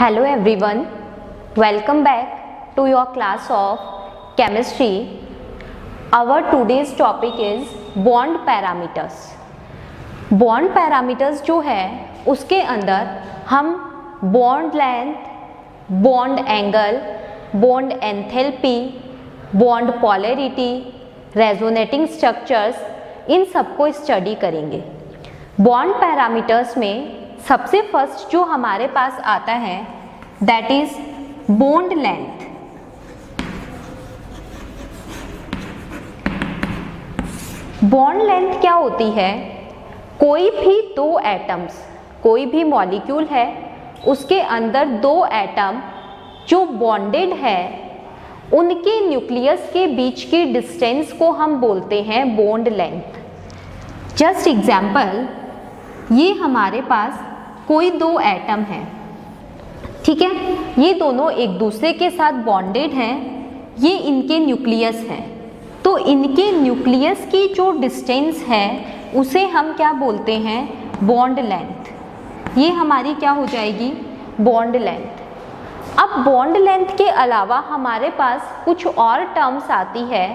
Hello everyone, welcome back to your class of chemistry. Our today's topic is bond parameters. Bond parameters जो है उसके अंदर हम bond length, bond angle, bond enthalpy, bond polarity, resonating structures इन सबको study करेंगे. Bond parameters में सबसे first जो हमारे पास आता है that is bond length. Bond length क्या होती है? कोई भी दो एटम्स, कोई भी मॉलिक्यूल है उसके अंदर दो एटम जो बॉन्डेड है उनके न्यूक्लियस के बीच की डिस्टेंस को हम बोलते हैं बॉन्ड लेंथ. जस्ट एग्जाम्पल, ये हमारे पास कोई दो एटम है, ठीक है, ये दोनों एक दूसरे के साथ बॉन्डेड हैं, ये इनके न्यूक्लियस है. तो इनके न्यूक्लियस की जो डिस्टेंस है उसे हम क्या बोलते हैं? Bond length. ये हमारी क्या हो जाएगी? Bond length. अब बॉन्ड लेंथ के अलावा हमारे पास कुछ और टर्म्स आती है.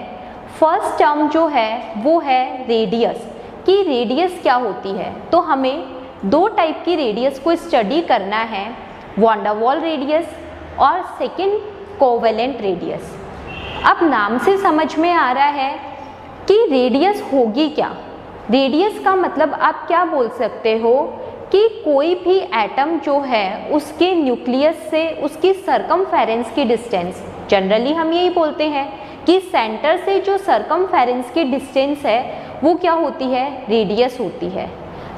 फर्स्ट टर्म जो है वो है रेडियस. कि रेडियस क्या होती है? तो हमें दो टाइप की रेडियस को स्टडी करना है, वैन डर वाल रेडियस और सेकंड कोवेलेंट रेडियस. अब नाम से समझ में आ रहा है कि रेडियस होगी क्या. रेडियस का मतलब आप क्या बोल सकते हो कि कोई भी एटम जो है उसके न्यूक्लियस से उसकी सरकमफेरेंस की डिस्टेंस, जनरली हम यही बोलते हैं कि सेंटर से जो सरकमफेरेंस की डिस्टेंस है वो क्या होती है? रेडियस होती है.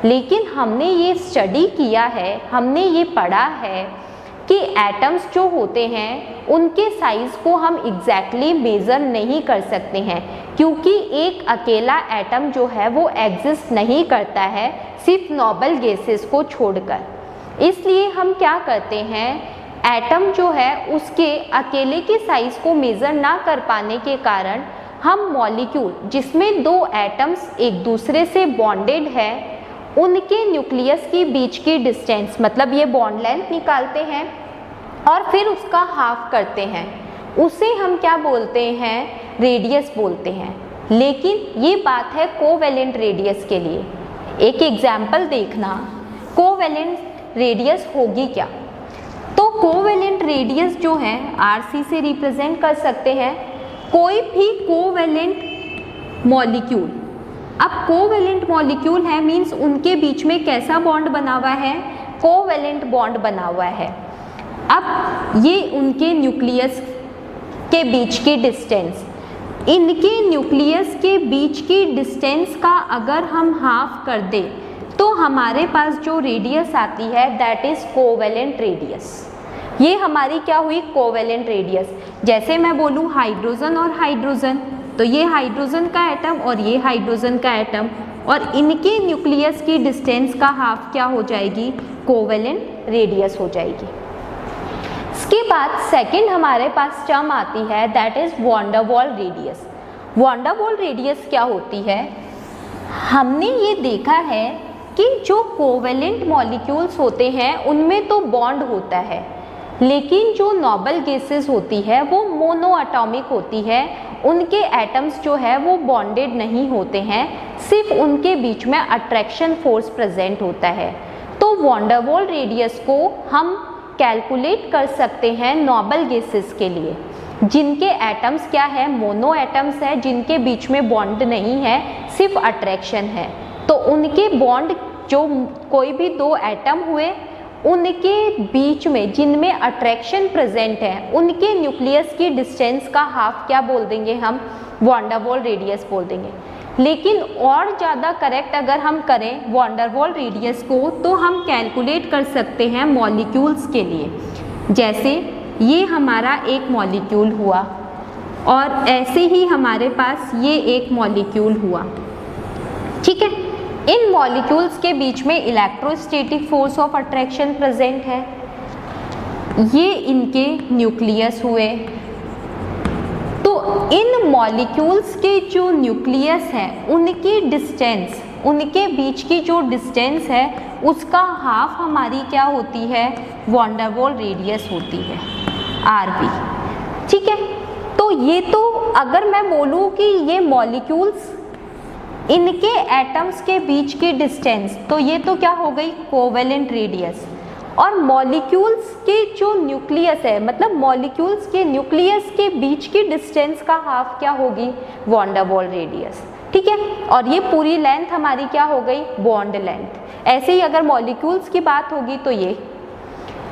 लेकिन हमने ये स्टडी किया है, हमने ये पढ़ा है कि एटम्स जो होते हैं उनके साइज को हम एग्जैक्टली मेज़र नहीं कर सकते हैं, क्योंकि एक अकेला एटम जो है वो एग्जिस्ट नहीं करता है सिर्फ नोबल गैसेस को छोड़कर. इसलिए हम क्या करते हैं, एटम जो है उसके अकेले के साइज को मेज़र ना कर पाने के कारण हम मॉलिक्यूल जिसमें दो एटम्स एक दूसरे से बॉन्डेड है उनके न्यूक्लियस के बीच की डिस्टेंस, मतलब ये बॉन्ड लेंथ निकालते हैं और फिर उसका हाफ करते हैं. उसे हम क्या बोलते हैं? रेडियस बोलते हैं. लेकिन ये बात है कोवेलेंट रेडियस के लिए. एक एग्जाम्पल देखना, कोवेलेंट रेडियस होगी क्या? तो कोवेलेंट रेडियस जो है RC से रिप्रेजेंट कर सकते हैं कोई भी कोवेलेंट मॉलिक्यूल. अब कोवेलेंट मॉलिक्यूल है मींस उनके बीच में कैसा बॉन्ड बना हुआ है? कोवेलेंट बॉन्ड बना हुआ है. अब ये उनके न्यूक्लियस के बीच की डिस्टेंस, इनके न्यूक्लियस के बीच की डिस्टेंस का अगर हम हाफ कर दें तो हमारे पास जो रेडियस आती है दैट इज कोवेलेंट रेडियस. ये हमारी क्या हुई? Covalent radius. जैसे मैं बोलूँ हाइड्रोजन और हाइड्रोजन, तो ये हाइड्रोजन का एटम और ये हाइड्रोजन का एटम और इनके न्यूक्लियस की डिस्टेंस का हाफ क्या हो जाएगी? कोवेलेंट रेडियस हो जाएगी. इसके बाद सेकंड हमारे पास टर्म आती है दैट इज वैन डर वाल रेडियस. वैन डर वाल रेडियस क्या होती है? हमने ये देखा है कि जो कोवेलेंट मॉलिक्यूल्स होते हैं उनमें तो बॉन्ड होता है, लेकिन जो नोबल गैसेस होती है वो मोनो एटॉमिक होती है. उनके एटम्स जो है वो बॉन्डेड नहीं होते हैं, सिर्फ उनके बीच में अट्रैक्शन फोर्स प्रेजेंट होता है. तो वैन डर वाल रेडियस को हम कैलकुलेट कर सकते हैं नोबल गैसेस के लिए जिनके एटम्स क्या है? मोनो एटम्स है, जिनके बीच में बॉन्ड नहीं है, सिर्फ अट्रैक्शन है. तो उनके बॉन्ड जो कोई भी दो एटम हुए उनके बीच में जिनमें अट्रैक्शन प्रेजेंट है उनके न्यूक्लियस की डिस्टेंस का हाफ क्या बोल देंगे? हम वैन डर वाल रेडियस बोल देंगे. लेकिन और ज़्यादा करेक्ट अगर हम करें वैन डर वाल रेडियस को तो हम कैलकुलेट कर सकते हैं मॉलिक्यूल्स के लिए. जैसे ये हमारा एक मॉलिक्यूल हुआ और ऐसे ही हमारे पास ये एक मॉलिक्यूल हुआ, ठीक है. इन मॉलिक्यूल्स के बीच में electrostatic force of attraction present है. ये इनके न्यूक्लियस हुए. तो इन मॉलिक्यूल्स के जो न्यूक्लियस है उनकी डिस्टेंस, उनके बीच की जो डिस्टेंस है उसका हाफ हमारी क्या होती है, वॉन डेर वाल रेडियस होती है, RV। ठीक है, तो ये तो अगर मैं बोलूँ कि ये मॉलिक्यूल्स इनके एटम्स के बीच की डिस्टेंस, तो ये तो क्या हो गई कोवेलेंट रेडियस। और मॉलिक्यूल्स के जो न्यूक्लियस है, मतलब मॉलिक्यूल्स के न्यूक्लियस के बीच की डिस्टेंस का हाफ क्या होगी, वॉन डेर वाल रेडियस। ठीक है, और ये पूरी लेंथ हमारी क्या हो गई, बॉन्ड लेंथ। ऐसे ही अगर मॉलिक्यूल्स की बात होगी तो ये,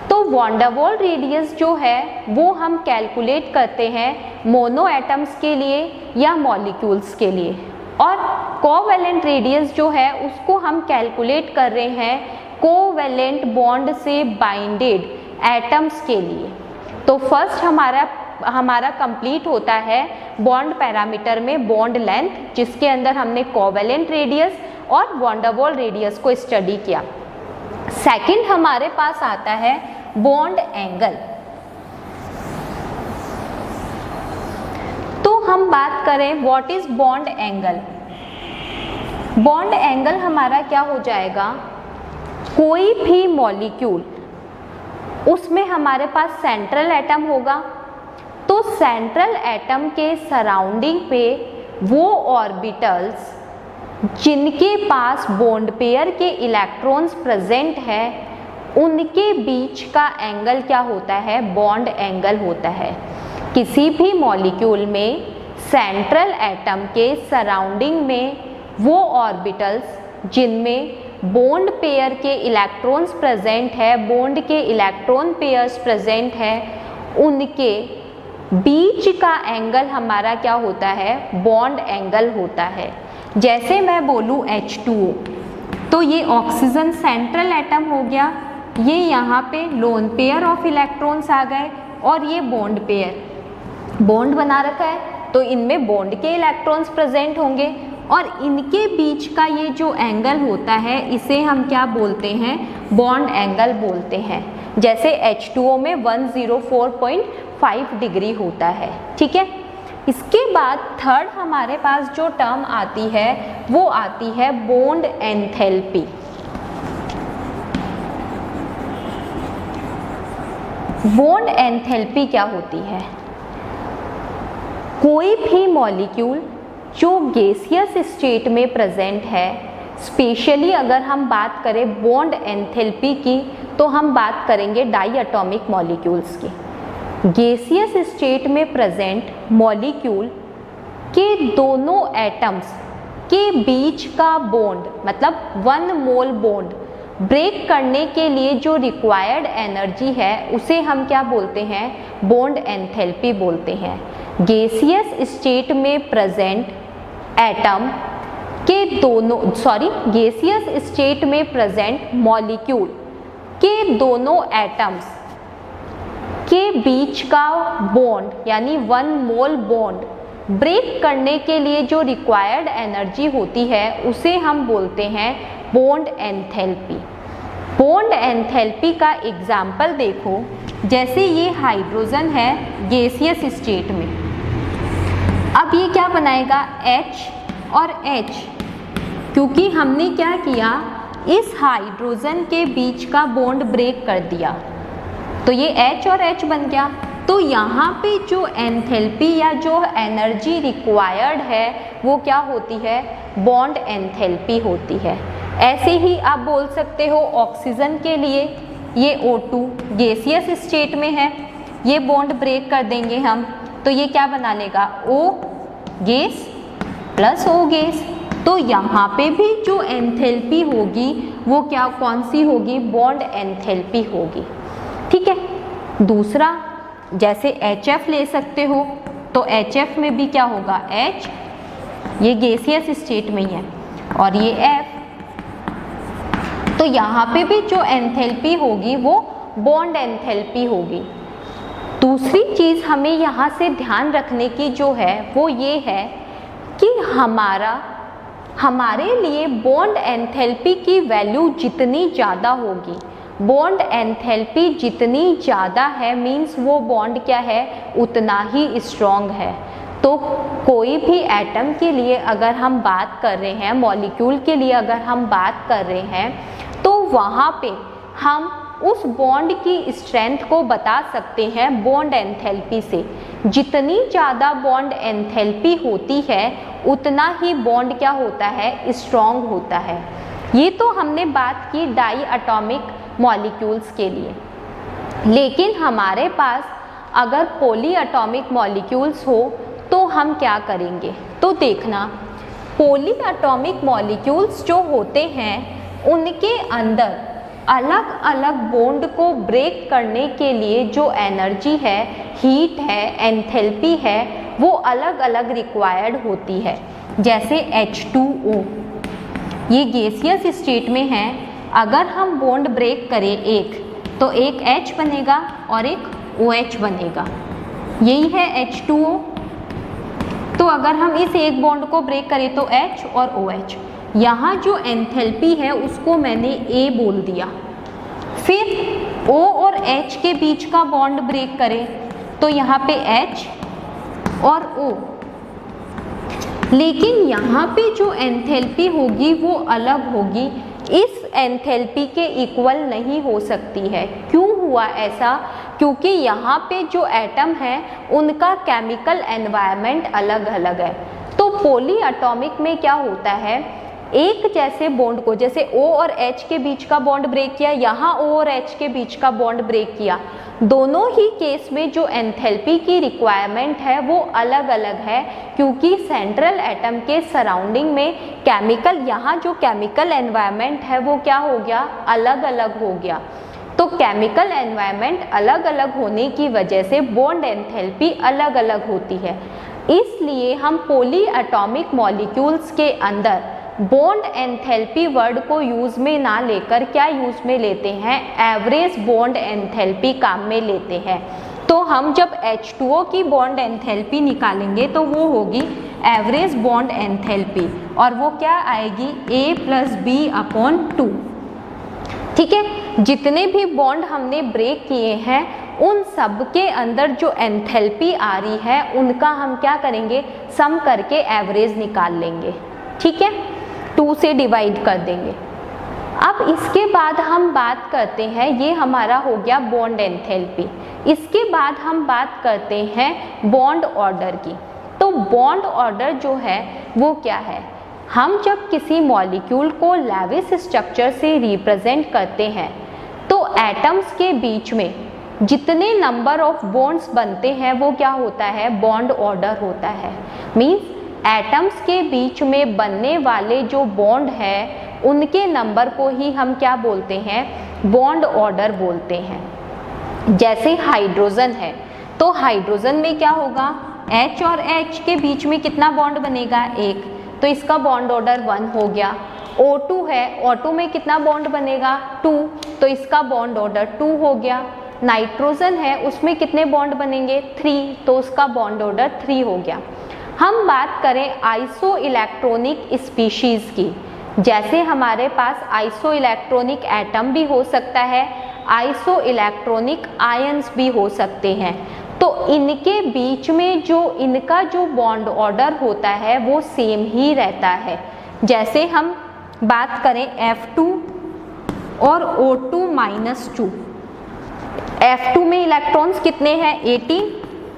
तो वॉन डेर वाल रेडियस जो है वो हम कैलकुलेट करते हैं मोनो एटम्स के लिए या मॉलिक्यूल्स के लिए, और कोवेलेंट रेडियस जो है उसको हम कैलकुलेट कर रहे हैं कोवेलेंट बॉन्ड से बाइंडेड एटम्स के लिए। तो फर्स्ट हमारा कंप्लीट होता है बॉन्ड पैरामीटर में बॉन्ड लेंथ, जिसके अंदर हमने कोवेलेंट रेडियस और वॉन डेर वाल रेडियस को स्टडी किया। सेकंड हमारे पास आता है बॉन्ड एंगल। तो हम बात करें what is bond angle. Bond angle हमारा क्या हो जाएगा, कोई भी मॉलिक्यूल उसमें हमारे पास सेंट्रल एटम होगा, तो सेंट्रल एटम के सराउंडिंग पे वो ऑर्बिटल्स जिनके पास बॉन्ड पेयर के इलेक्ट्रॉन्स प्रेजेंट है उनके बीच का एंगल क्या होता है, बॉन्ड एंगल होता है। किसी भी मॉलिक्यूल में सेंट्रल एटम के सराउंडिंग में वो ऑर्बिटल्स जिनमें बॉन्ड पेयर के इलेक्ट्रॉन्स प्रेजेंट है, बॉन्ड के इलेक्ट्रॉन पेयर्स प्रेजेंट है, उनके बीच का एंगल हमारा क्या होता है, बॉन्ड एंगल होता है। जैसे मैं बोलूँ H2O, तो ये ऑक्सीजन सेंट्रल एटम हो गया, ये यहाँ पे लोन पेयर ऑफ इलेक्ट्रॉन्स आ गए, और ये बॉन्ड पेयर बॉन्ड बना रखा है, तो इनमें बॉन्ड के इलेक्ट्रॉन्स प्रेजेंट होंगे, और इनके बीच का ये जो एंगल होता है इसे हम क्या बोलते हैं, बॉन्ड एंगल बोलते हैं। जैसे H2O में 104.5 डिग्री होता है। ठीक है, इसके बाद थर्ड हमारे पास जो टर्म आती है वो आती है बॉन्ड एंथैल्पी। बॉन्ड एंथैल्पी क्या होती है, कोई भी मॉलिक्यूल जो गैसियस स्टेट में प्रेजेंट है, स्पेशली अगर हम बात करें बॉन्ड एंथैल्पी की तो हम बात करेंगे डाई एटॉमिक मॉलिक्यूल्स की। गैसियस स्टेट में प्रेजेंट मॉलिक्यूल के दोनों एटम्स के बीच का बॉन्ड, मतलब 1 मोल बॉन्ड ब्रेक करने के लिए जो रिक्वायर्ड एनर्जी है उसे हम क्या बोलते हैं, बॉन्ड एंथैल्पी बोलते हैं। गैसियस स्टेट में प्रेजेंट एटम के दोनों गैसियस स्टेट में प्रेजेंट मॉलिक्यूल के दोनों एटम्स के बीच का बॉन्ड यानी 1 मोल बॉन्ड ब्रेक करने के लिए जो रिक्वायर्ड एनर्जी होती है उसे हम बोलते हैं बॉन्ड एंथैल्पी। बॉन्ड एंथैल्पी का एग्जाम्पल देखो, जैसे ये हाइड्रोजन है गैसियस स्टेट में, अब ये क्या बनाएगा H और H, क्योंकि हमने क्या किया, इस हाइड्रोजन के बीच का बॉन्ड ब्रेक कर दिया, तो ये H और H बन गया। तो यहाँ पे जो एंथैल्पी या जो एनर्जी रिक्वायर्ड है वो क्या होती है, बॉन्ड एंथैल्पी होती है। ऐसे ही आप बोल सकते हो ऑक्सीजन के लिए, ये O2 गैसियस स्टेट में है, ये बॉन्ड ब्रेक कर देंगे हम, तो ये क्या बना लेगा, O gas plus O gas. तो यहाँ पे भी जो एंथैल्पी होगी वो क्या, कौन सी होगी, बॉन्ड एंथैल्पी होगी। ठीक है, दूसरा जैसे HF ले सकते हो, तो HF में भी क्या होगा, H ये गैसियस स्टेट में ही है और ये F, तो यहाँ पे भी जो एंथैल्पी होगी वो बॉन्ड एंथैल्पी होगी। दूसरी चीज़ हमें यहाँ से ध्यान रखने की जो है वो ये है कि हमारे लिए बॉन्ड एंथैल्पी की वैल्यू जितनी ज़्यादा होगी, बॉन्ड एंथैल्पी जितनी ज़्यादा है मीन्स वो बॉन्ड क्या है, उतना ही स्ट्रॉन्ग है। तो कोई भी एटम के लिए अगर हम बात कर रहे हैं, मॉलिक्यूल के लिए अगर हम बात कर रहे हैं, तो वहाँ पे हम उस बॉन्ड की स्ट्रेंथ को बता सकते हैं बॉन्ड एंथैल्पी से। जितनी ज़्यादा बॉन्ड एंथैल्पी होती है उतना ही बॉन्ड क्या होता है, स्ट्रॉन्ग होता है। ये तो हमने बात की डाई एटॉमिक मॉलिक्यूल्स के लिए, लेकिन हमारे पास अगर पॉली एटॉमिक मॉलिक्यूल्स हो तो हम क्या करेंगे। तो देखना, पॉली एटॉमिक मॉलिक्यूल्स जो होते हैं उनके अंदर अलग अलग बॉन्ड को ब्रेक करने के लिए जो एनर्जी है, हीट है, एंथैल्पी है, वो अलग अलग रिक्वायर्ड होती है। जैसे H2O, ये गैसियस स्टेट में है, अगर हम बॉन्ड ब्रेक करें एक, तो एक H बनेगा और एक OH बनेगा, यही है H2O। तो अगर हम इस एक बॉन्ड को ब्रेक करें तो H और OH, यहाँ जो एंथैल्पी है उसको मैंने A बोल दिया। फिर O और H के बीच का बॉन्ड ब्रेक करें तो यहाँ पे H और O, लेकिन यहाँ पे जो एंथैल्पी होगी वो अलग होगी, इस एंथैल्पी के इक्वल नहीं हो सकती है। क्यों हुआ ऐसा? क्योंकि यहाँ पे जो एटम है उनका केमिकल एनवायरनमेंट अलग अलग है। तो पॉली एटॉमिक में क्या होता है, एक जैसे बॉन्ड को, जैसे O और H के बीच का बॉन्ड ब्रेक किया, यहाँ O और H के बीच का बॉन्ड ब्रेक किया, दोनों ही केस में जो एंथैल्पी की रिक्वायरमेंट है वो अलग अलग है, क्योंकि सेंट्रल एटम के सराउंडिंग में केमिकल, यहाँ जो केमिकल एनवायरनमेंट है वो क्या हो गया, अलग अलग हो गया। तो केमिकल एनवायरनमेंट अलग अलग होने की वजह से बॉन्ड एंथैल्पी अलग अलग होती है। इसलिए हम पॉली एटॉमिक मॉलिक्यूल्स के अंदर बॉन्ड एंथैल्पी वर्ड को यूज में ना लेकर क्या यूज में लेते हैं, एवरेज बॉन्ड एंथैल्पी काम में लेते हैं। तो हम जब H2O की बॉन्ड एंथैल्पी निकालेंगे तो वो होगी एवरेज बॉन्ड एंथैल्पी, और वो क्या आएगी, A+B/2। ठीक है, जितने भी बॉन्ड हमने ब्रेक किए हैं उन सब के अंदर जो एंथैल्पी आ रही है उनका हम क्या करेंगे, सम करके एवरेज निकाल लेंगे। ठीक है, 2 से डिवाइड कर देंगे। अब इसके बाद हम बात करते हैं, ये हमारा हो गया बॉन्ड एंथैल्पी। इसके बाद हम बात करते हैं बॉन्ड ऑर्डर की। तो बॉन्ड ऑर्डर जो है वो क्या है, हम जब किसी मॉलिक्यूल को लेविस स्ट्रक्चर से रिप्रेजेंट करते हैं तो एटम्स के बीच में जितने नंबर ऑफ बॉन्ड्स बनते हैं वो क्या होता है, बॉन्ड ऑर्डर होता है। मीन्स एटम्स के बीच में बनने वाले जो बॉन्ड है उनके नंबर को ही हम क्या बोलते हैं, बॉन्ड ऑर्डर बोलते हैं। जैसे हाइड्रोजन है तो हाइड्रोजन में क्या होगा, H और H के बीच में कितना बॉन्ड बनेगा, एक, तो इसका बॉन्ड ऑर्डर 1 हो गया। O2 है, O2 में कितना बॉन्ड बनेगा, 2, तो इसका बॉन्ड ऑर्डर 2 हो गया। नाइट्रोजन है, उसमें कितने बॉन्ड बनेंगे, 3, तो उसका बॉन्ड ऑर्डर 3 हो गया। हम बात करें आइसो इलेक्ट्रॉनिक स्पीशीज़ की, जैसे हमारे पास आइसो इलेक्ट्रॉनिक एटम भी हो सकता है, आइसो इलेक्ट्रॉनिक आयंस भी हो सकते हैं। तो इनके बीच में जो इनका जो बॉन्ड ऑर्डर होता है वो सेम ही रहता है। जैसे हम बात करें F2 और O2-2, F2 में इलेक्ट्रॉन्स कितने हैं, 18,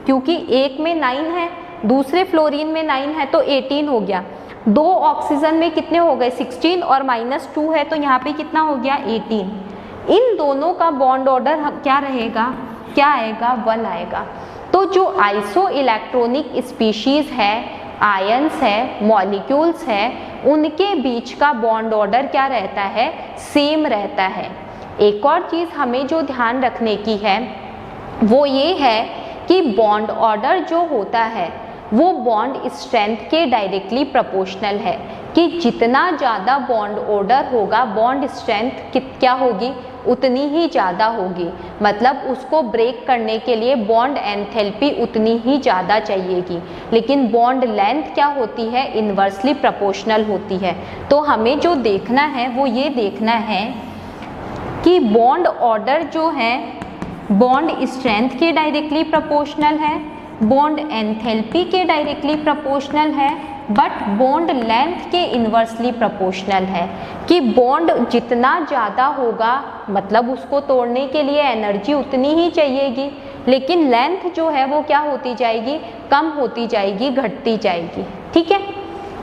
क्योंकि एक में 9 है, दूसरे फ्लोरीन में 9 है तो 18 हो गया। 2 ऑक्सीजन में कितने हो गए, 16, और -2 है तो यहाँ पे कितना हो गया, 18। इन दोनों का बॉन्ड ऑर्डर क्या रहेगा, क्या आएगा, 1 आएगा। तो जो आइसो इलेक्ट्रॉनिक स्पीशीज़ है, आयंस है, मॉलिक्यूल्स है, उनके बीच का बॉन्ड ऑर्डर क्या रहता है, सेम रहता है। एक और चीज़ हमें जो ध्यान रखने की है वो ये है कि बॉन्ड ऑर्डर जो होता है वो बॉन्ड स्ट्रेंथ के डायरेक्टली प्रोपोर्शनल है, कि जितना ज़्यादा बॉन्ड ऑर्डर होगा बॉन्ड स्ट्रेंथ क्या होगी, उतनी ही ज़्यादा होगी। मतलब उसको ब्रेक करने के लिए बॉन्ड एंथैल्पी उतनी ही ज़्यादा चाहिएगी, लेकिन बॉन्ड लेंथ क्या होती है, इन्वर्सली प्रोपोर्शनल होती है। तो हमें जो देखना है वो ये देखना है कि बॉन्ड ऑर्डर जो है बॉन्ड स्ट्रेंथ के डायरेक्टली प्रोपोर्शनल है, बॉन्ड एंथैल्पी के डायरेक्टली प्रोपोर्शनल है, बट बॉन्ड लेंथ के इन्वर्सली प्रोपोर्शनल है, कि बॉन्ड जितना ज़्यादा होगा मतलब उसको तोड़ने के लिए एनर्जी उतनी ही चाहिएगी, लेकिन लेंथ जो है वो क्या होती जाएगी, कम होती जाएगी, घटती जाएगी। ठीक है,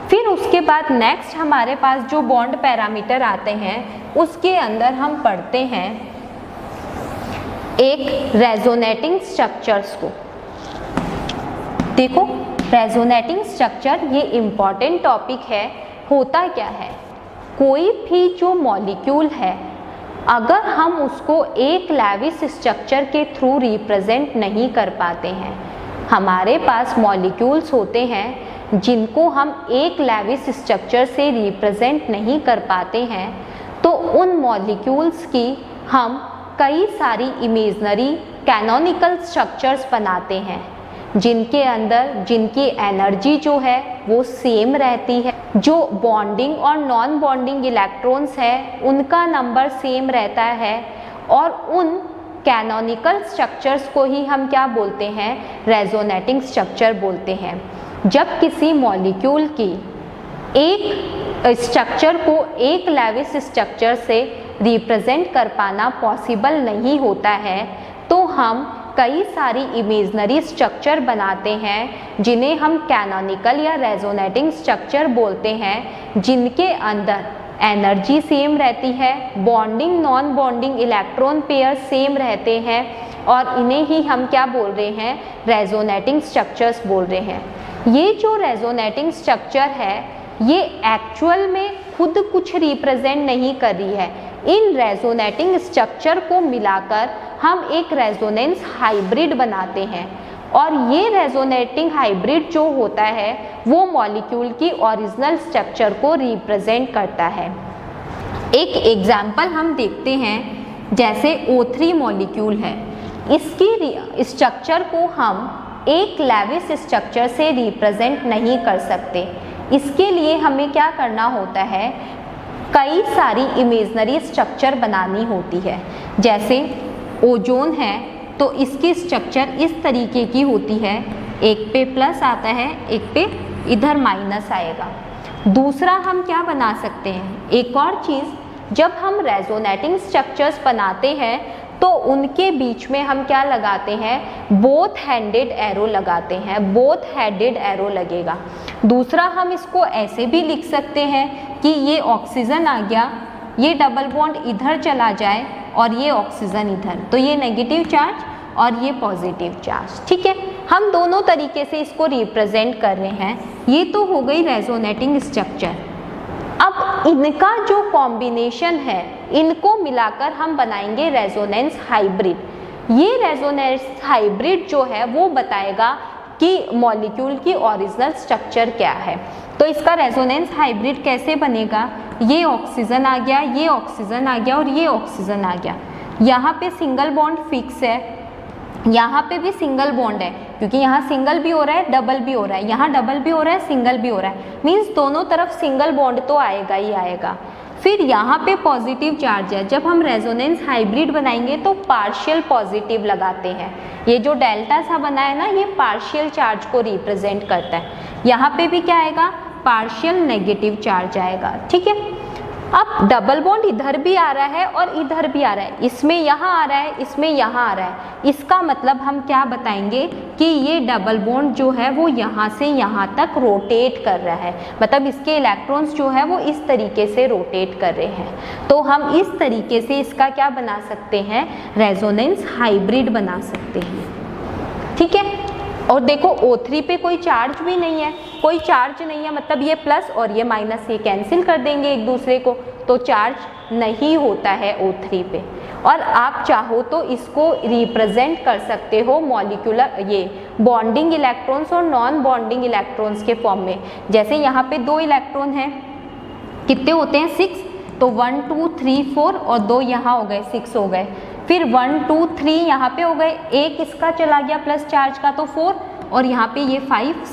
फिर उसके बाद नेक्स्ट हमारे पास जो बॉन्ड पैरामीटर आते हैं उसके अंदर हम पढ़ते हैं एक रेजोनेटिंग स्ट्रक्चर्स को। देखो रेजोनेटिंग स्ट्रक्चर ये इम्पॉर्टेंट टॉपिक है। होता क्या है, कोई भी जो मॉलिक्यूल है अगर हम उसको एक लेविस स्ट्रक्चर के थ्रू रिप्रेजेंट नहीं कर पाते हैं, हमारे पास मॉलिक्यूल्स होते हैं जिनको हम एक लेविस स्ट्रक्चर से रिप्रेजेंट नहीं कर पाते हैं, तो उन मॉलिक्यूल्स की हम कई सारी इमेजनरी कैनोनिकल स्ट्रक्चर्स बनाते हैं जिनके अंदर जिनकी एनर्जी जो है वो सेम रहती है, जो बॉन्डिंग और नॉन बॉन्डिंग इलेक्ट्रॉन्स है उनका नंबर सेम रहता है, और उन कैनोनिकल स्ट्रक्चर्स को ही हम क्या बोलते हैं, रेजोनेटिंग स्ट्रक्चर बोलते हैं। जब किसी मॉलिक्यूल की एक स्ट्रक्चर को एक लेविस स्ट्रक्चर से रिप्रेजेंट कर पाना पॉसिबल नहीं होता है, तो हम कई सारी इमेजनरी स्ट्रक्चर बनाते हैं जिन्हें हम कैनोनिकल या रेजोनेटिंग स्ट्रक्चर बोलते हैं, जिनके अंदर एनर्जी सेम रहती है, bonding non bonding electron pair same रहते हैं, और इन्हें ही हम क्या बोल रहे हैं, रेजोनेटिंग स्ट्रक्चर्स बोल रहे हैं। ये जो रेजोनेटिंग स्ट्रक्चर है ये एक्चुअल में खुद कुछ रिप्रेजेंट नहीं कर रही है, इन रेजोनेटिंग स्ट्रक्चर को मिलाकर हम एक रेजोनेंस हाइब्रिड बनाते हैं, और ये रेजोनेटिंग हाइब्रिड जो होता है वो मॉलिक्यूल की ओरिजिनल स्ट्रक्चर को रिप्रेजेंट करता है। एक एग्जाम्पल हम देखते हैं, जैसे O3 मॉलिक्यूल है, इसकी स्ट्रक्चर को हम एक लेविस स्ट्रक्चर से रिप्रेजेंट नहीं कर सकते। इसके लिए हमें क्या करना होता है, कई सारी इमेजनरी स्ट्रक्चर बनानी होती है। जैसे ओजोन है तो इसकी स्ट्रक्चर इस तरीके की होती है, एक पे प्लस आता है, एक पे इधर माइनस आएगा। दूसरा हम क्या बना सकते हैं, एक और चीज़, जब हम रेजोनेटिंग स्ट्रक्चर्स बनाते हैं तो उनके बीच में हम क्या लगाते हैं, बोथ हैंडेड एरो लगाते हैं, बोथ हैंडेड एरो लगेगा। दूसरा हम इसको ऐसे भी लिख सकते हैं कि ये ऑक्सीजन आ गया, ये डबल बॉन्ड इधर चला जाए और ये ऑक्सीजन इधर, तो ये नेगेटिव चार्ज और ये पॉजिटिव चार्ज। ठीक है, हम दोनों तरीके से इसको रिप्रेजेंट कर रहे हैं। ये तो हो गई रेजोनेटिंग स्ट्रक्चर। अब इनका जो कॉम्बिनेशन है इनको मिलाकर हम बनाएंगे रेजोनेंस हाइब्रिड। ये रेजोनेंस हाइब्रिड जो है वो बताएगा कि मॉलिक्यूल की ओरिजिनल स्ट्रक्चर क्या है। तो इसका रेजोनेंस हाइब्रिड कैसे बनेगा, ये ऑक्सीजन आ गया, ये ऑक्सीजन आ गया और ये ऑक्सीजन आ गया। यहाँ पे सिंगल बॉन्ड फिक्स है, यहाँ पे भी सिंगल बॉन्ड है, क्योंकि यहाँ सिंगल भी हो रहा है डबल भी हो रहा है, यहाँ डबल भी हो रहा है सिंगल भी हो रहा है, मीन्स दोनों तरफ सिंगल बॉन्ड तो आएगा ही आएगा। फिर यहाँ पे पॉजिटिव चार्ज है, जब हम रेजोनेंस हाइब्रिड बनाएंगे तो पार्शियल पॉजिटिव लगाते हैं। ये जो डेल्टा सा बना है ना, ये पार्शियल चार्ज को रिप्रेजेंट करता है। यहाँ पे भी क्या आएगा, पार्शियल नेगेटिव चार्ज आएगा। ठीक है, अब डबल बॉन्ड इधर भी आ रहा है और इधर भी आ रहा है, इसमें यहाँ आ रहा है, इसमें यहाँ आ रहा है। इसका मतलब हम क्या बताएंगे कि ये डबल बॉन्ड जो है वो यहाँ से यहाँ तक रोटेट कर रहा है, मतलब इसके इलेक्ट्रॉन्स जो है वो इस तरीके से रोटेट कर रहे हैं। तो हम इस तरीके से इसका क्या बना सकते हैं, रेजोनेंस हाइब्रिड बना सकते हैं। ठीक है, और देखो O3 पे कोई चार्ज भी नहीं है, कोई चार्ज नहीं है, मतलब ये प्लस और ये माइनस ये कैंसिल कर देंगे एक दूसरे को, तो चार्ज नहीं होता है O3 पे। और आप चाहो तो इसको रिप्रेजेंट कर सकते हो मॉलिक्यूलर ये बॉन्डिंग इलेक्ट्रॉन्स और नॉन बॉन्डिंग इलेक्ट्रॉन्स के फॉर्म में। जैसे यहाँ पे 2 इलेक्ट्रॉन हैं, कितने होते हैं 6, तो 1 2 3 4 और 2 यहाँ हो गए 6 हो गए। फिर 1 2 3 यहाँ पे हो गए, एक इसका चला गया प्लस चार्ज का तो 4, और यहाँ पे ये 5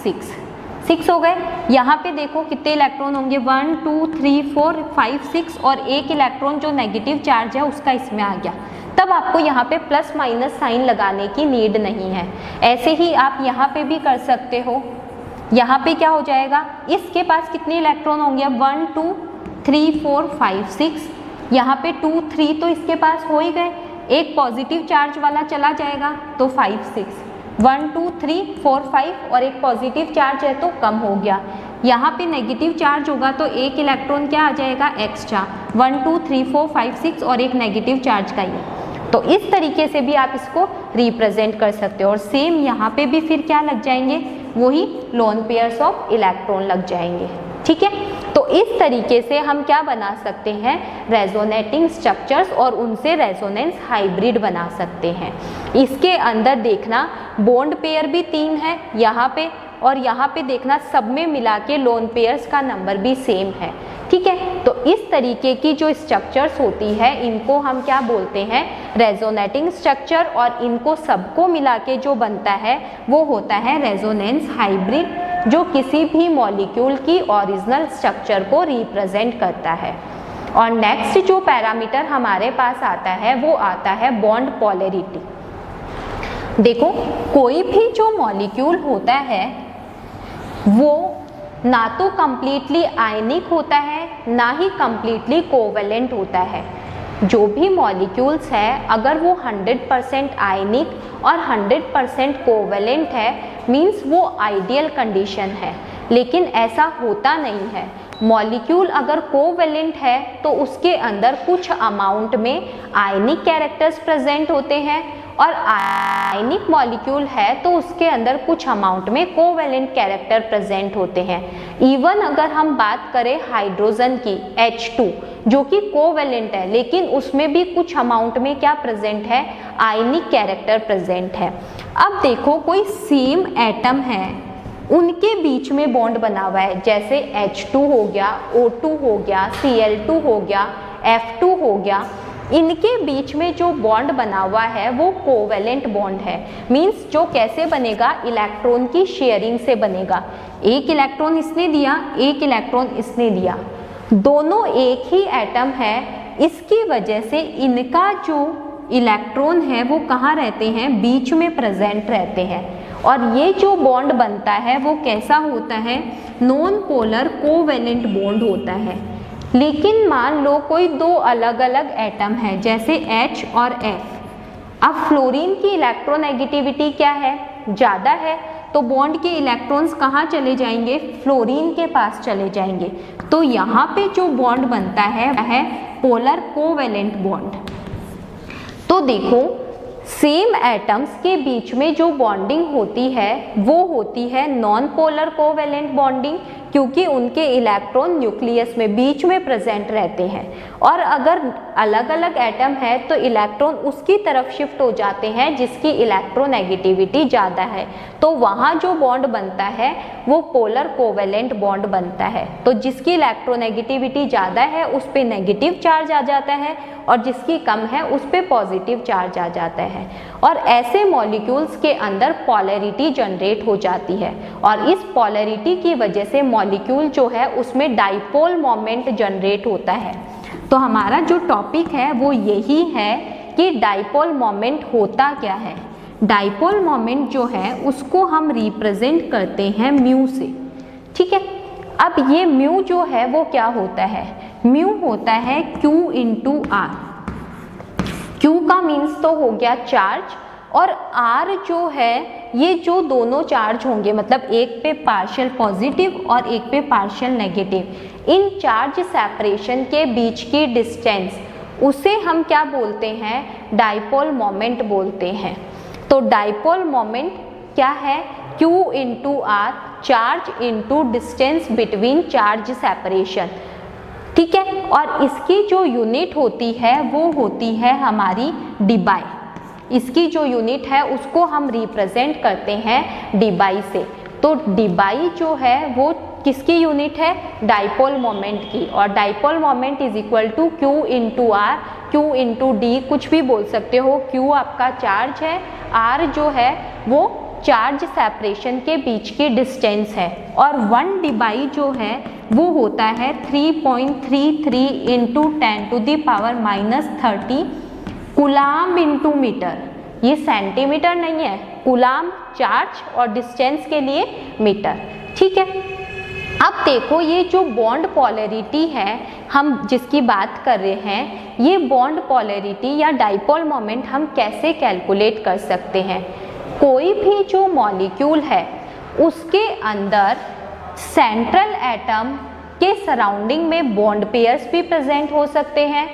6 हो गए। यहाँ पे देखो कितने इलेक्ट्रॉन होंगे, 1 2 3 4 5 6, और एक इलेक्ट्रॉन जो नेगेटिव चार्ज है उसका इसमें आ गया, तब आपको यहाँ पे प्लस माइनस साइन लगाने की नीड नहीं है। ऐसे ही आप यहाँ पे भी कर सकते हो। यहाँ पे क्या हो जाएगा, इसके पास कितने इलेक्ट्रॉन होंगे, 1 2 3 4 5 6, यहाँ पे 2 3 तो इसके पास हो ही गए, एक पॉजिटिव चार्ज वाला चला जाएगा तो 5 6, 1 2 3 4 5 और एक पॉजिटिव चार्ज है तो कम हो गया। यहाँ पे नेगेटिव चार्ज होगा तो एक इलेक्ट्रॉन क्या आ जाएगा, एक्स्ट्रा, 1 2 3 4 5 6 और एक नेगेटिव चार्ज का ही। तो इस तरीके से भी आप इसको रिप्रेजेंट कर सकते हो। और सेम यहाँ पे भी फिर क्या लग जाएंगे, वही लोन पेयर्स ऑफ इलेक्ट्रॉन लग जाएंगे। ठीक है, तो इस तरीके से हम क्या बना सकते हैं, रेजोनेटिंग स्ट्रक्चर्स और उनसे रेजोनेंस हाइब्रिड बना सकते हैं। इसके अंदर देखना बॉन्ड पेयर भी 3 है यहाँ पे, और यहाँ पे देखना सब में मिला के लोन पेयर्स का नंबर भी सेम है। ठीक है, तो इस तरीके की जो स्ट्रक्चर्स होती है इनको हम क्या बोलते हैं, रेजोनेटिंग स्ट्रक्चर, और इनको सबको मिला के जो बनता है वो होता है रेजोनेंस हाइब्रिड, जो किसी भी मॉलिक्यूल की ओरिजिनल स्ट्रक्चर को रिप्रेजेंट करता है। और नेक्स्ट जो पैरामीटर हमारे पास आता है वो आता है बॉन्ड पोलैरिटी। देखो कोई भी जो मॉलिक्यूल होता है वो ना तो कंप्लीटली आयनिक होता है ना ही कंप्लीटली कोवेलेंट होता है। जो भी मॉलिक्यूल्स है अगर वो 100% आयनिक और 100% कोवेलेंट है मींस वो आइडियल कंडीशन है, लेकिन ऐसा होता नहीं है। मॉलिक्यूल अगर कोवेलेंट है तो उसके अंदर कुछ अमाउंट में आयनिक कैरेक्टर्स प्रेजेंट होते हैं, और आयनिक मॉलिक्यूल है तो उसके अंदर कुछ अमाउंट में कोवेलेंट कैरेक्टर प्रेजेंट होते हैं। इवन अगर हम बात करें हाइड्रोजन की H2 जो कि कोवेलेंट है, लेकिन उसमें भी कुछ अमाउंट में क्या प्रेजेंट है, आयनिक कैरेक्टर प्रेजेंट है। अब देखो कोई सेम एटम है, उनके बीच में बॉन्ड बना हुआ है, जैसे H2 हो गया, O2 हो गया, Cl2 हो गया, F2 हो गया, इनके बीच में जो बॉन्ड बना हुआ है वो कोवेलेंट बॉन्ड है। मींस जो कैसे बनेगा, इलेक्ट्रॉन की शेयरिंग से बनेगा। एक इलेक्ट्रॉन इसने दिया, एक इलेक्ट्रॉन इसने दिया, दोनों एक ही एटम है, इसकी वजह से इनका जो इलेक्ट्रॉन है वो कहाँ रहते हैं, बीच में प्रेजेंट रहते हैं। और ये जो बॉन्ड बनता है वो कैसा होता है, नॉन पोलर कोवेलेंट बॉन्ड होता है। लेकिन मान लो कोई दो अलग अलग एटम है जैसे H और F। अब फ्लोरीन की इलेक्ट्रोनेगेटिविटी क्या है, ज़्यादा है, तो बॉन्ड के इलेक्ट्रॉन्स कहाँ चले जाएंगे, फ्लोरीन के पास चले जाएंगे। तो यहाँ पे जो बॉन्ड बनता है पोलर कोवेलेंट बॉन्ड। तो देखो सेम एटम्स के बीच में जो बॉन्डिंग होती है वो होती है नॉन पोलर कोवेलेंट बॉन्डिंग, क्योंकि उनके इलेक्ट्रॉन न्यूक्लियस में बीच में प्रेजेंट रहते हैं। और अगर अलग अलग एटम है तो इलेक्ट्रॉन उसकी तरफ शिफ्ट हो जाते हैं जिसकी इलेक्ट्रोनेगेटिविटी ज़्यादा है, तो वहाँ जो बॉन्ड बनता है वो पोलर कोवेलेंट बॉन्ड बनता है। तो जिसकी इलेक्ट्रोनेगेटिविटी ज़्यादा है उस पर नेगेटिव चार्ज आ जाता है, और जिसकी कम है उस पर पॉजिटिव चार्ज आ जाता है। और ऐसे मॉलिक्यूल्स के अंदर पोलैरिटी जनरेट हो जाती है, और इस पोलैरिटी की वजह से मॉलिक्यूल जो है उसमें डाइपोल मोमेंट जनरेट होता है। तो हमारा जो टॉपिक है वो यही है कि डाइपोल मोमेंट होता क्या है। डाइपोल मोमेंट जो है उसको हम रिप्रेजेंट करते हैं म्यू से। ठीक है, अब ये म्यू जो है वो क्या होता है, म्यू होता है Q इंटू आर। Q का मीन्स तो हो गया चार्ज, और R जो है ये जो दोनों चार्ज होंगे, मतलब एक पे पार्शियल पॉजिटिव और एक पे partial negative, in charge separation के बीच की डिस्टेंस उसे हम क्या बोलते हैं, डाइपोल मोमेंट बोलते हैं। तो डाइपोल मोमेंट क्या है, Q into R, charge into distance between charge separation. ठीक है, और इसकी जो यूनिट होती है वो होती है हमारी डिबाई। इसकी जो यूनिट है उसको हम रिप्रेजेंट करते हैं डिबाई से। तो डिबाई जो है वो किसकी यूनिट है, डाइपोल मोमेंट की। और dipole moment is equal to Q into R, Q into D कुछ भी बोल सकते हो। Q आपका चार्ज है, R जो है वो चार्ज सेपरेशन के बीच की डिस्टेंस है, और 1 डिबाई जो है वो होता है 3.33 इंटू 10⁻³ कूलाम्ब इंटू मीटर, ये सेंटीमीटर नहीं है, कूलाम्ब चार्ज और डिस्टेंस के लिए मीटर, ठीक है। अब देखो ये जो बॉन्ड पोलैरिटी है हम जिसकी बात कर रहे हैं, ये बॉन्ड पोलैरिटी या डाइपोल मोमेंट हम कैसे कैलकुलेट कर सकते हैं। कोई भी जो मॉलिक्यूल है उसके अंदर सेंट्रल एटम के सराउंडिंग में बॉन्ड पेयर्स भी प्रेजेंट हो सकते हैं,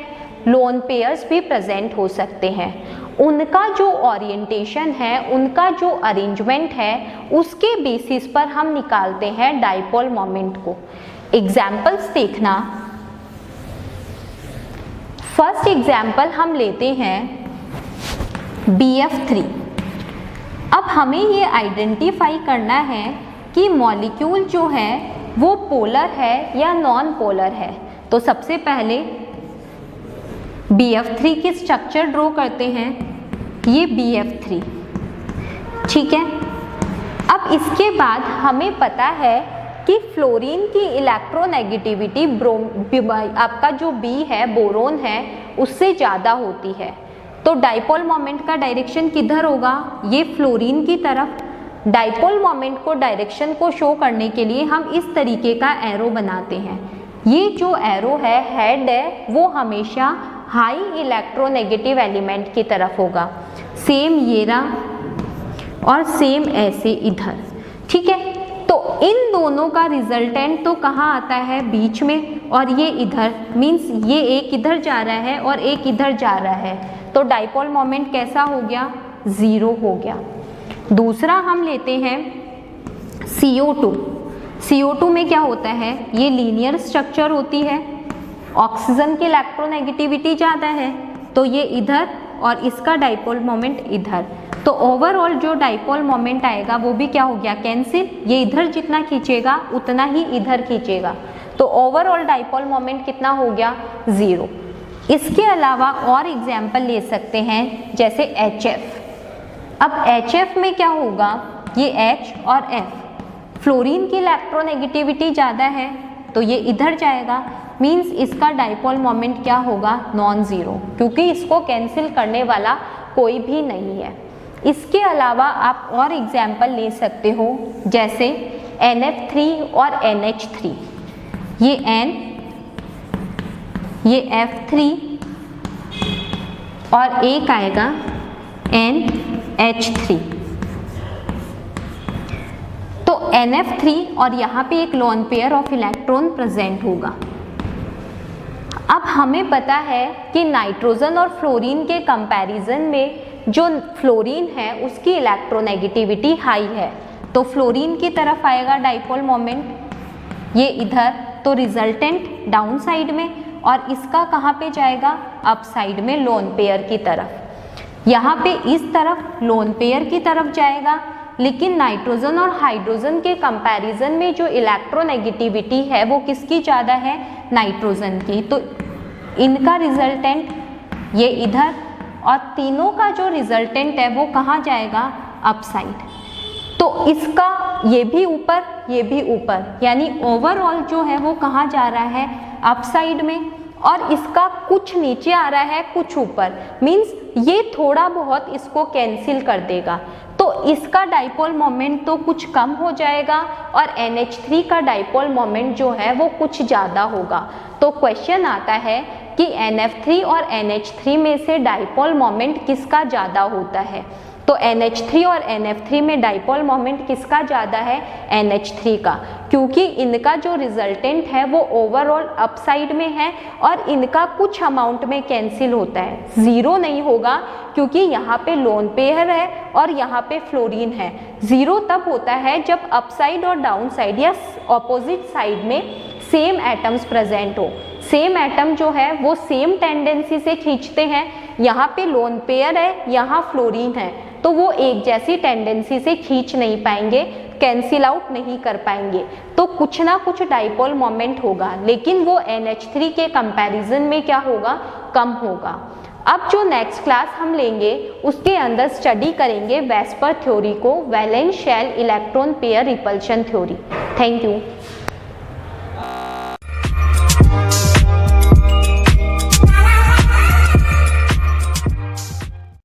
लोन पेयर्स भी प्रेजेंट हो सकते हैं। उनका जो ओरिएंटेशन है, उनका जो अरेंजमेंट है, उसके बेसिस पर हम निकालते हैं डाइपोल मोमेंट को। एग्जाम्पल्स देखना। फर्स्ट एग्जाम्पल हम लेते हैं BF3। अब हमें ये आइडेंटिफाई करना है कि मॉलिक्यूल जो है वो पोलर है या नॉन पोलर है। तो सबसे पहले BF3 की स्ट्रक्चर ड्रॉ करते हैं, ये BF3, ठीक है। अब इसके बाद हमें पता है कि फ्लोरीन की इलेक्ट्रोनेगेटिविटी आपका जो B है, बोरोन है, उससे ज़्यादा होती है। तो डाइपोल मोमेंट का डायरेक्शन किधर होगा, ये फ्लोरीन की तरफ। डाइपोल मोमेंट को डायरेक्शन को शो करने के लिए हम इस तरीके का एरो बनाते हैं। ये जो एरो है, हेड है, वो हमेशा हाई इलेक्ट्रोनेगेटिव एलिमेंट की तरफ होगा। सेम ये रहा और सेम ऐसे इधर, ठीक है। तो इन दोनों का रिजल्टेंट तो कहाँ आता है, बीच में, और ये इधर, मीन्स ये एक इधर जा रहा है और एक इधर जा रहा है। तो डाइपोल मोमेंट कैसा हो गया, 0 हो गया। दूसरा हम लेते हैं CO2। CO2 में क्या होता है, ये लीनियर स्ट्रक्चर होती है, ऑक्सीजन की इलेक्ट्रोनेगेटिविटी ज़्यादा है, तो ये इधर और इसका डाइपोल मोमेंट इधर। तो ओवरऑल जो डाइपोल मोमेंट आएगा वो भी क्या हो गया, कैंसिल। ये इधर जितना खींचेगा उतना ही इधर खींचेगा, तो ओवरऑल डाइपोल मोमेंट कितना हो गया, 0। इसके अलावा और एग्जाम्पल ले सकते हैं, जैसे HF। अब HF में क्या होगा, ये H और F, फ्लोरीन की इलेक्ट्रोनेगेटिविटी ज़्यादा है तो ये इधर जाएगा, मीन्स इसका डाइपोल मोमेंट क्या होगा, नॉन ज़ीरो, क्योंकि इसको कैंसिल करने वाला कोई भी नहीं है। इसके अलावा आप और एग्जाम्पल ले सकते हो, जैसे NF3 और NH3, ये N, ये F3 और एक आएगा NH3। तो NF3 और यहाँ पे एक lone pair of electron present होगा। अब हमें पता है कि नाइट्रोजन और फ्लोरीन के कंपैरिजन में जो फ्लोरीन है उसकी इलेक्ट्रोनेगेटिविटी हाई है, तो फ्लोरीन की तरफ आएगा डाइपोल मोमेंट, ये इधर, तो रिजल्टेंट डाउन साइड में, और इसका कहाँ पे जाएगा, अप साइड में, लोन पेयर की तरफ। यहाँ पे इस तरफ लोन पेयर की तरफ जाएगा, लेकिन नाइट्रोजन और हाइड्रोजन के कंपैरिजन में जो इलेक्ट्रोनेगेटिविटी है वो किसकी ज़्यादा है, नाइट्रोजन की। तो इनका रिजल्टेंट ये इधर, और तीनों का जो रिजल्टेंट है वो कहाँ जाएगा, अप साइड। तो इसका ये भी ऊपर, ये भी ऊपर, यानी ओवरऑल जो है वो कहाँ जा रहा है, अप साइड में, और इसका कुछ नीचे आ रहा है, कुछ ऊपर, मीन्स ये थोड़ा बहुत इसको कैंसिल कर देगा। तो इसका डाइपोल मोमेंट तो कुछ कम हो जाएगा और NH3 का डाइपोल मोमेंट जो है वो कुछ ज़्यादा होगा। तो क्वेश्चन आता है कि NF3 और NH3 में से डाइपोल मोमेंट किसका ज़्यादा होता है। तो NH3 और NF3 में डाइपोल मोमेंट किसका ज़्यादा है, NH3 का, क्योंकि इनका जो रिजल्टेंट है वो ओवरऑल अप साइड में है और इनका कुछ अमाउंट में कैंसिल होता है, ज़ीरो नहीं होगा, क्योंकि यहाँ पे लोन पेयर है और यहाँ पे फ्लोरीन है। ज़ीरो तब होता है जब अप साइड और डाउन साइड या ऑपोजिट साइड में सेम एटम्स प्रेजेंट हो। सेम एटम जो है वो सेम टेंडेंसी से खींचते हैं, यहाँ पे लोन पेयर है, यहाँ फ्लोरीन है, तो वो एक जैसी टेंडेंसी से खींच नहीं पाएंगे, कैंसिल आउट नहीं कर पाएंगे, तो कुछ ना कुछ डाइपोल मोमेंट होगा, लेकिन वो NH3 के कंपैरिजन में क्या होगा, कम होगा। अब जो नेक्स्ट क्लास हम लेंगे उसके अंदर स्टडी करेंगे वेस्पर थ्योरी को, valence shell electron pair repulsion theory. Thank you.